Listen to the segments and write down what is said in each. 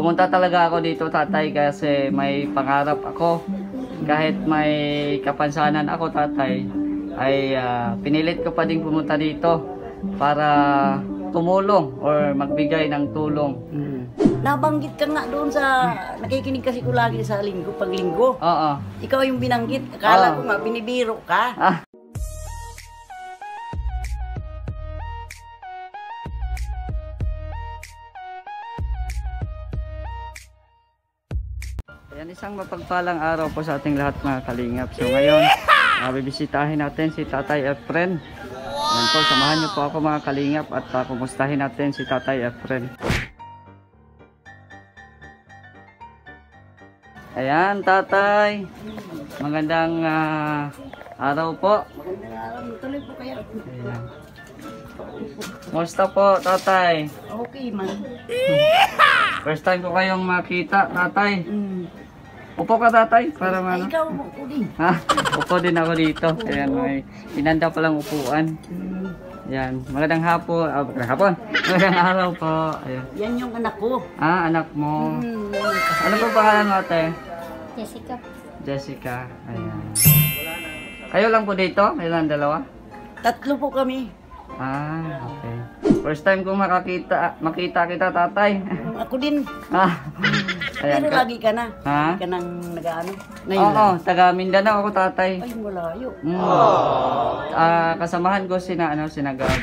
Pumunta talaga ako dito, tatay, kasi may pangarap ako. Kahit may kapansanan ako, tatay, ay pinilit ko pa din pumunta dito para tumulong or magbigay ng tulong. Nabanggit ka nga doon sa, nakikinig kasi ko lagi sa linggo, pag linggo. Oo. Ikaw yung binanggit, akala ko nga binibiro ka. Ayan, isang mapagpalang araw po sa ating lahat, mga kalingap. So ngayon, bibisitahin natin si Tatay Efren. Ayan po, samahan niyo po ako, mga kalingap, at kumustahin natin si Tatay Efren. Ayan, tatay. Magandang araw po. Magandang araw, tuloy po kaya. Ayan. Kumusta po, tatay? Okay man. First time ko kayong makita, tatay. Upo ka, tatay, para Ay, ikaw upo din. Ha? Upo din ako dito. Ayan, may pinanda palang upuan. Ayan, magandang hapon. Magandang hapon. Magandang araw po. Ayan. Yan yung anak ko. Anak mo. Ano po pangalan mo, ate? Jessica. Jessica. Ayan. Kayo lang po dito? Kayo lang dalawa? Tatlo po kami. Okay. First time kong makita kita, tatay. Ako din. Ayan, Pero lagi ka na. Ha? Lagi ka nang nag-ano. Oo, taga Mindanao ako, tatay. Ay, malayo. Kasamahan ko sina Gab.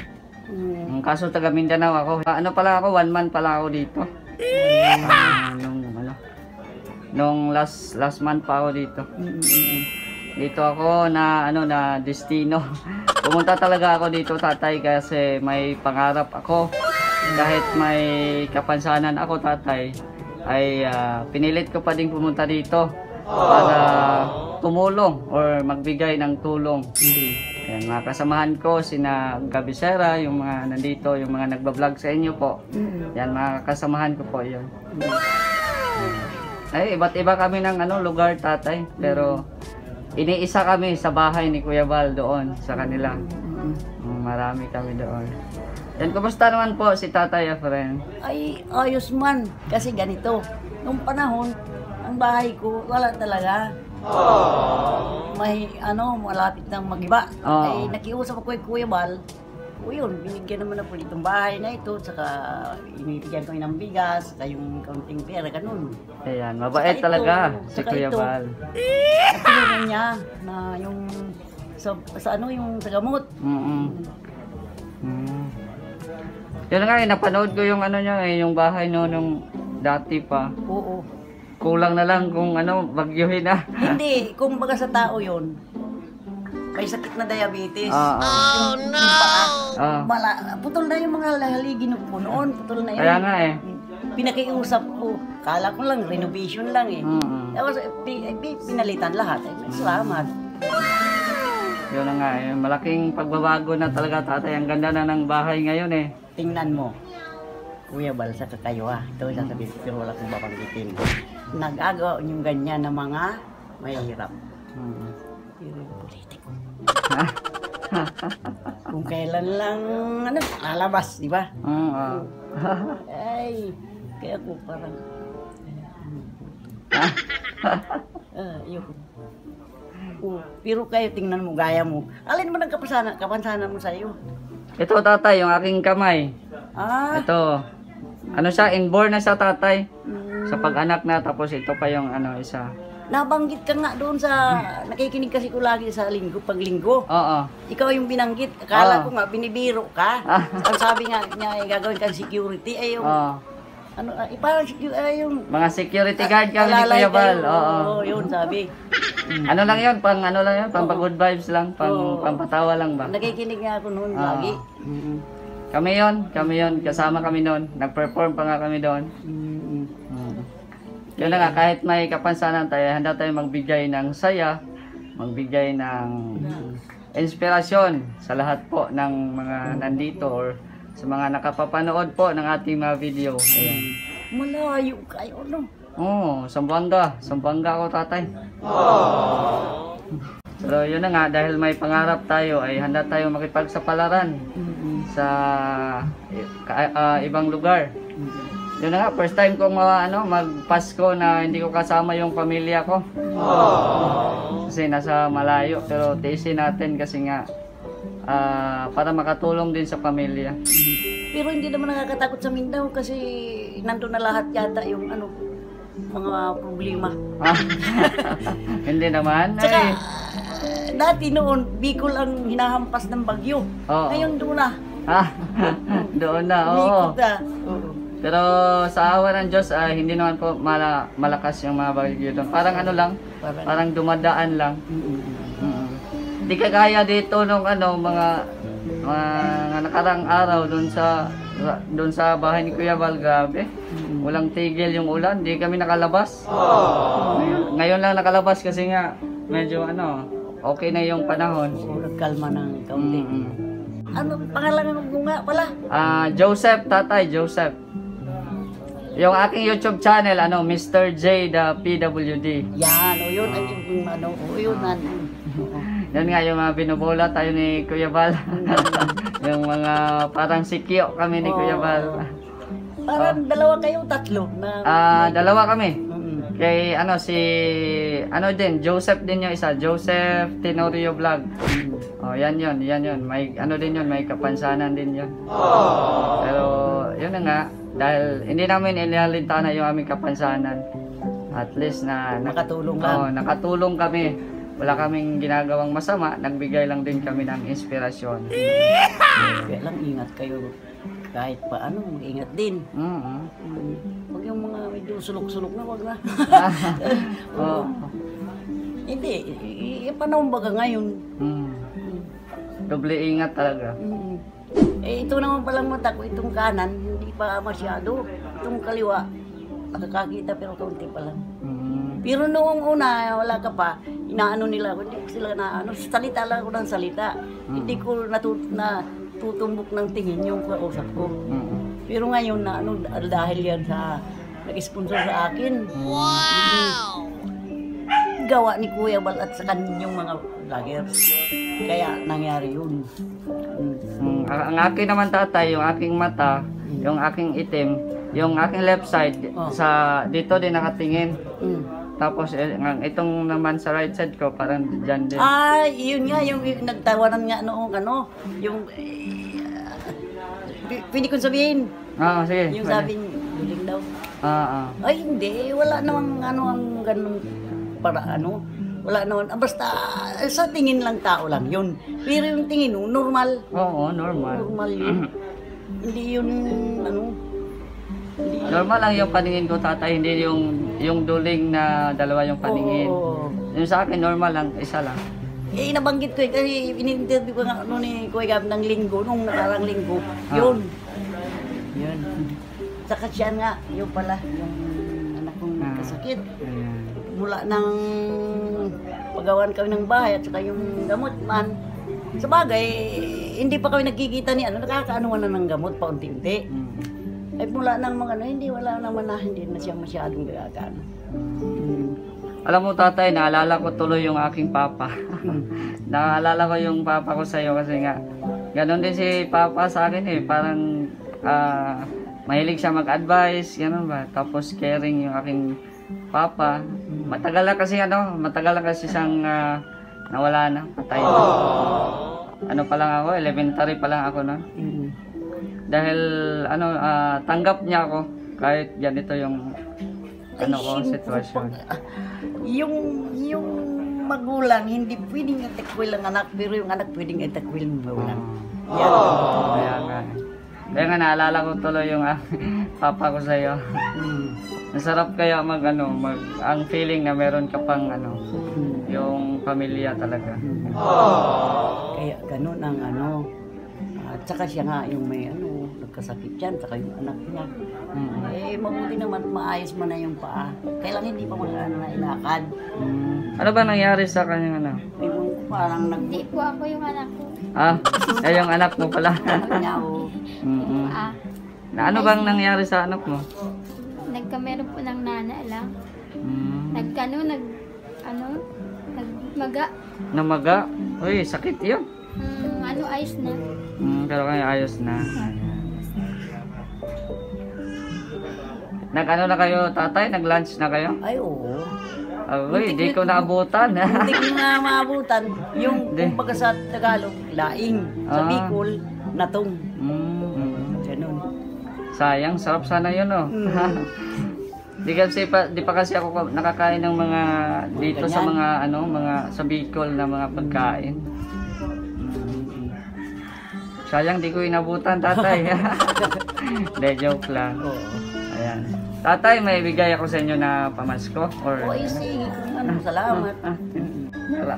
Kaso taga Mindanao ako. Ano pala ako, 1 month pala ako dito. Nung last month pa ako dito. Dito ako na destino. Pumunta talaga ako dito, tatay, kasi may pangarap ako. Kahit may kapansanan ako, tatay, ay pinilit ko pa din pumunta dito para tumulong or magbigay ng tulong. Ayan, mga kasamahan ko, sina Gabisera, yung mga nandito, yung mga nagbablog sa inyo po. Yan, mga kasamahan ko po yun. Ay, iba't iba kami ng lugar, tatay. Pero iniisa kami sa bahay ni Kuya Val doon sa kanila. Marami kami doon. Yan, kumusta naman po si Tatay Efren? Ay, ayos man. Kasi ganito. Nung panahon, ang bahay ko, wala talaga. May, malapit ng magiba. Ay, nakiusap ako kay Kuya Bal. O yun, binigyan naman ako itong bahay na ito. Saka, inibigyan ko ng bigas. Saka yung kaunting pera, ganun. Ayan, mabait talaga si Kuya Bal. Natulungan niya na yung, yung sa gamot. Yun nga, napanood ko yung niya, yung bahay nung dati pa. Oo. Kulang na lang kung bagyuhin na. Hindi, kung baga sa tao yun, may sakit na diabetes. Oh no! Putol na yung mga haligi po noon. Putol na yun. Kaya nga Pinakiusap ko. Kala ko lang, renovation lang Tapos pinalitan lahat. Salamat. Yun na nga, malaking pagbabago na talaga, tatay. Ang ganda na ng bahay ngayon Tingnan mo. Kuya Bal, sa kakaywa. Ito sasabihin ko, pero wala kong babanggitin. Nag-agaw yung ganyan na mga mahirap. Pero yung politiko. Kung kailan lang, lalabas, di ba? Ay, kaya ako parang... yun. Pero kayo, tingnan mo, gaya mo. Alin mo kapansanan mo sa'yo? Ito, tatay, yung aking kamay. Ito. Siya, inborn na siya, tatay. Sa pag-anak na, tapos ito pa yung isa. Nabanggit ka nga doon sa, nakikinig kasi ko lagi sa linggo, pag linggo. Oo. Ikaw yung binanggit, akala ko nga, binibiro ka. Ang sabi nga niya, gagawin kang security, ay yung, parang yung... Mga security guard kami ni Kuya Val. Oo, yun, sabi. Lang yun, pang good vibes lang, pampatawa lang ba? Nakikinig nga ako noon lagi. Kami yun, kasama kami noon. Nag-perform pa nga kami doon. Yun na nga, kahit may kapansanan tayo, handa tayo magbigay ng saya, magbigay ng inspirasyon sa lahat po ng mga nandito or sa mga nakapapanood po ng ating mga video. Ayan. Malayo kayo, Sambuanga ako, tatay. So yun na nga, dahil may pangarap tayo, ay handa tayo makipagsapalaran sa ibang lugar. Yun na nga, first time kong mag-Pasko na hindi ko kasama yung pamilya ko. Kasi nasa malayo, pero tiisin natin kasi nga para makatulong din sa pamilya. Pero hindi naman nakakatakot sa Mindanao kasi nandun na lahat yata yung mga problema. Hindi naman. Tsaka, Ay, dati noon, Bicol ang hinahampas ng bagyo. Oo. Ngayon doon na. doon na, oo. Umikot na. Oo. Pero sa awa ng Diyos, hindi naman po malakas yung mga bagyo doon. Parang ano lang, parang dumadaan lang. Hindi kagaya dito nung mga nakarang araw doon sa bahay ni Kuya Val, grabe. Walang tigil yung ulan, hindi kami nakalabas. Ngayon lang nakalabas kasi nga medyo okay na yung panahon. Nagkalma ng kaunti. Ano pangalan mo nga pala? Joseph, tatay, Joseph. Yung aking YouTube channel, Mr. J, the PWD. Yan, yun ay yung Yan nga yung mga binubola tayo ni Kuya Val. Yung mga parang sikyo kami ni Kuya Val. Parang dalawa kayo, tatlo na. Dalawa kami. Kay din, Joseph din yung isa, Joseph Tenorio Vlog. Yan yun. May din yun, may kapansanan din yun. Pero yun na nga, dahil hindi namin inalintana yung aming kapansanan. At least na nakatulong lang. Nakatulong kami. Wala kaming ginagawang masama, nagbigay lang din kami ng inspirasyon. Kaya lang ingat kayo. Kahit paano, mag-ingat din. Huwag yung mga medyo sulok-sulok na, wag na. Hindi, panahon baga ngayon. Doble ingat talaga. Ito naman palang mata ko, itong kanan, hindi pa masyado. Itong kaliwa, nakakakita pero kaunti pa lang. Pero noong una, wala ka pa, inaano nila ako, hindi ko sila salita lang ako ng salita. Hindi ko natutumbok ng tingin yung kausap ko. Pero ngayon dahil yan sa nag-sponsor sa akin. Wow! Gawa ni Kuya Bal at sa kanyang mga vloggers. Kaya nangyari yun. Ang akin naman tatay, yung aking mata, yung aking itim, yung aking left side, dito din nakatingin. Tapos itong naman sa right side ko, parang dyan din. Yun nga, yung nagtawanan nga noong yung pwede kong sabihin. Sige. Yung sabing, huling daw. Ay, hindi. Wala namang ang ganun para wala naman. Basta sa tingin lang tao lang yun. Pero yung tingin normal. Oo, normal. Normal yun. Hindi yun, normal lang yung paningin ko, tatay. Hindi yung duling na dalawa yung paningin. Yung sa akin, normal lang. Isa lang. Nabanggit ko kasi in-interview ko nga ni Kuya Gab ng linggo, nung nakarang linggo. Yun. Yun. Saka siya nga, yun pala, yung anak kong kasakit. Mula ng paggawan kami ng bahay at saka yung gamot man. Sa bagay, hindi pa kami nagkikita ni nakakaanuan na ng gamot paunti-unti. Ay mula ng mga wala naman hindi na siya masyadong gagana. Alam mo tatay, naalala ko tuloy yung aking papa. Naalala ko yung papa ko sa'yo kasi nga, ganon din si papa sa akin parang mahilig siya mag-advise, gano'n ba? Tapos caring yung aking papa. Matagal na kasi siyang nawala na, patay na. Pa lang ako, elementary pa lang ako na. Dahil tanggap niya ako kahit ganito yung sitwasyon. Yung magulang hindi pwedeng itakwil ang anak, pero yung anak pwedeng itakwil ng magulang. Kaya nga naalala ko tuloy yung papa ko sa'yo. Masarap kaya ang feeling na meron ka pang yung pamilya talaga. Kaya ganun ang at saka siya nga yung may nagkasakit yan, saka yung anak niya. Mabuti naman, maayos mo na yung paa. Kailang hindi pa ilakad. Ano ba nangyari sa kanyang Parang Hindi po ako yung anak ko. Yung anak mo pala. Ano bang nangyari sa anak mo? Nagkameron po ng nana lang. Nagmaga. Namaga? Uy, sakit yun. Ayos na. Pero kaya ayos na. Nag-ano na kayo, tatay? Nag-lunch na kayo? Ay, oo. Agoy, di ko naabutan. Hindi ko na maabutan. Yung, kumbaga sa Tagalog, laing. Sa Ah. Bicol, natong. Ganun. Sayang, sarap sana yun, oh. Di pa kasi ako nakakain ng mga dito sa Ganyan. mga ano, mga sa Bicol na mga pagkain. Sayang di ko inabutan, tatay. Hindi, joke lang. Oo. Ayan. Tatay, may bigay ako sa inyo na pamasko or O, sige. Salamat.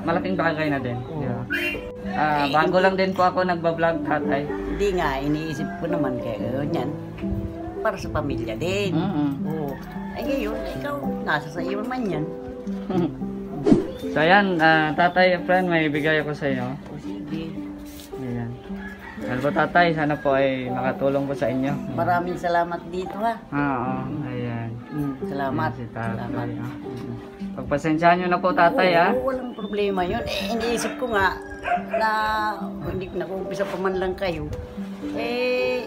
malaking bagay na din. Yeah. Bago lang din po ako nagba-vlog, tatay. Hindi nga, iniisip ko naman kayo yan. Para sa pamilya din. Oo. Ay ngayon, ikaw, nasa sa iyo naman yan. So ayan, tatay, friend, may bigay ako sa inyo. O sige. Ayan. Ano po, tatay, sana po ay makatulong po sa inyo. Maraming salamat dito ha. Oo, ayan. Salamat. Ayan si tatay. Salamat. Pagpasensyahan nyo na po, tatay, ha? Oo, walang problema yun. Iniisip ko nga na hindi nag-uumpisa pa man lang kayo. Ay,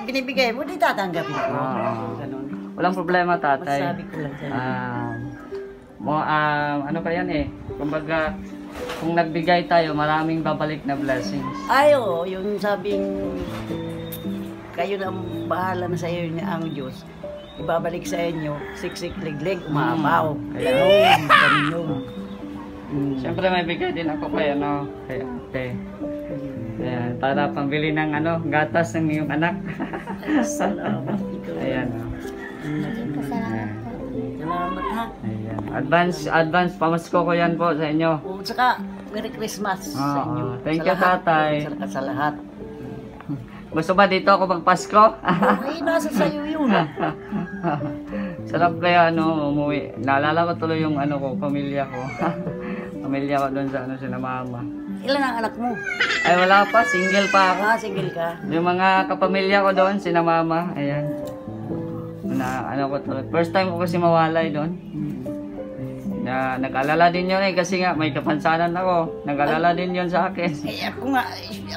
binibigay mo, di tatanggapin ko. Oo. Ganun. Walang problema, tatay. Masabi ko lang sa'yo. Ano pa yan eh? Kumbaga, kung nagbigay tayo, maraming babalik na blessings. Ay, oo, yung sabing kayo na ang bahala na sa iyo niya ang Diyos. Ibabalik sa inyo, siksik, liglig, umapaw. Kaya, Ganun. siyempre may bigay din ako kay ano, kay ate. Ayan, para pambili ng ano, gatas ng iyong anak. Salamat. Ayan. Kasalamat po. Salamat ha. Ayan. Advance pamasko ko yan po sa inyo. O, saka, Merry Christmas sa inyo. Thank Sa you, lahat. tatay. Sa lahat. Gusto ba dito ako magpasko? Ay, nasa sa'yo yun. Sarap kaya ano, umuwi. Naalala ko tuloy yung ano ko, pamilya ko. Pamilya ko doon sa ano, sila mama. Ilan ang anak mo? Ay wala pa, single pa ako. Single ka. Yung mga kapamilya ko doon, sina mama, ayan. Na ano ko tuloy. First time ko kasi mawalay doon. Na nag-alala din yun eh kasi nga may kapansanan ako. Nag-alala din yun sa akin.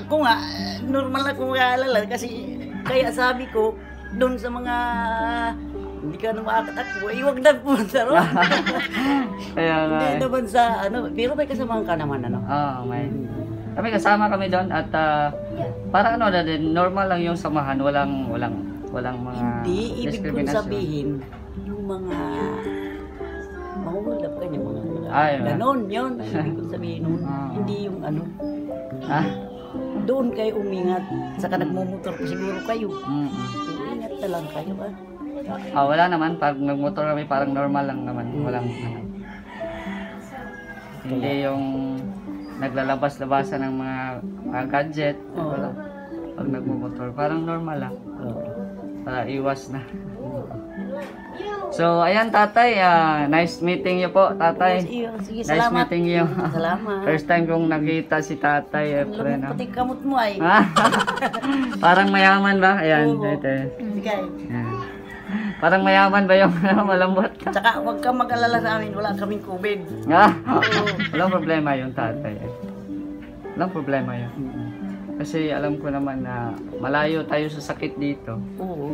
Ako nga, normal na kung mag-aalala kasi kaya sabi ko, doon sa mga hindi ka na makakatakbo, huwag na punta ron. Kaya nga Hindi eh. naman sa pero may kasamahan ka naman Oo, may. Kami kasama kami doon at para ano na din, normal lang yung samahan, walang mga Hindi, ibig kong discrimination. sabihin, yung mga mahulap ka niya mga Ay, ganon, yun. Ibig kong sabihin nun, hindi yung Ha? doon kayo umingat, saka nagmumotor pa siguro kayo. Ingat na lang kayo ba? Wala naman. Pag nagmotor kami, parang normal lang naman. Walang ano. Hindi yung naglalabas-labasan ng mga gadget. Oo. Wala. Pag nagmumotor, parang normal lang. Para iwas na. So, ayan tatay. Nice meeting you po, tatay. Sige, Nice salamat. meeting you. Salamat. First time kong nakita si tatay. Ang Efren. lamang pati kamot mo ay. Parang mayaman ba? Ayan. Oo. Ito. Sige. Ayan. Parang mayaman ba yung malambot? Tsaka huwag kang mag-alala sa amin, wala kaming COVID. Walang problema yung tatay. Walang problema yun. Kasi alam ko naman na malayo tayo sa sakit dito. Oo.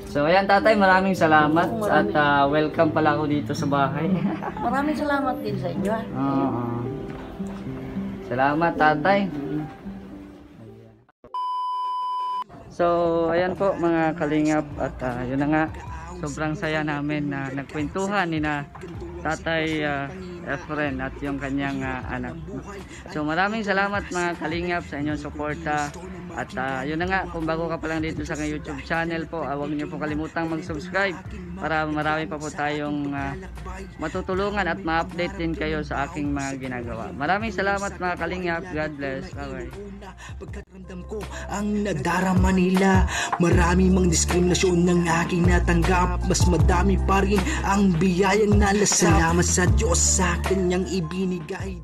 So ayan tatay, maraming salamat. Oo, At maraming. welcome pala ako dito sa bahay. Maraming salamat din sa inyo. Oo. Salamat tatay. So ayan po mga kalingap at yun na nga, sobrang saya namin na nagkwentuhan ni na tatay Efren at yung kanyang anak. So maraming salamat mga kalingap sa inyong suporta at yun na nga, kung bago ka pa lang dito sa aking YouTube channel po, huwag niyo po kalimutang mag-subscribe para marami pa po tayong matutulungan at ma-update din kayo sa aking mga ginagawa. Maraming salamat mga kalingap. God bless. Bye-bye. Pagkakaramdam ko ang nadarama nila, marami mang diskriminasyon ng aking natanggap, mas madami pa rin ang biyayang nalasap. Salamat sa Diyos sa kanyang ibinigay.